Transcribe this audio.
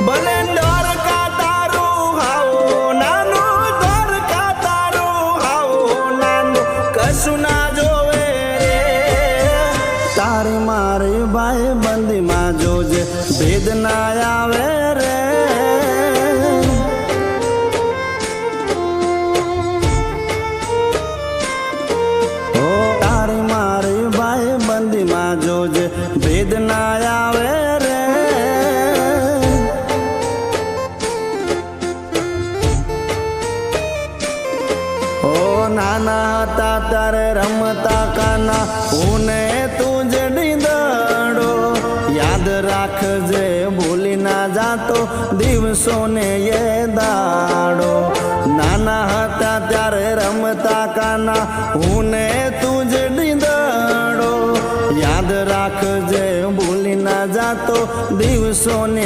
ભલે દ્વારકા તારું હાવું નાનું, દ્વારકા તારું હાવું નાનું, કશું ના જોવે રે. તારી મારી ભાઈ બંધીમાં જોજે ભેદ ના આવે રે. તારી મારી ભાઈ બંધીમાં જોજે ભેદ ના આવે રે. નાના હતા ત્યારે રમતા કાના હું ને તું જડી દડો, યાદ રાખજે ભૂલી ના જાતો દિવસો ને એ દાડો. નાના હતા ત્યારે રમતા કાના હું ને તું જડી દડો, યાદ રાખજે ભૂલી ના જાતો દિવસો ને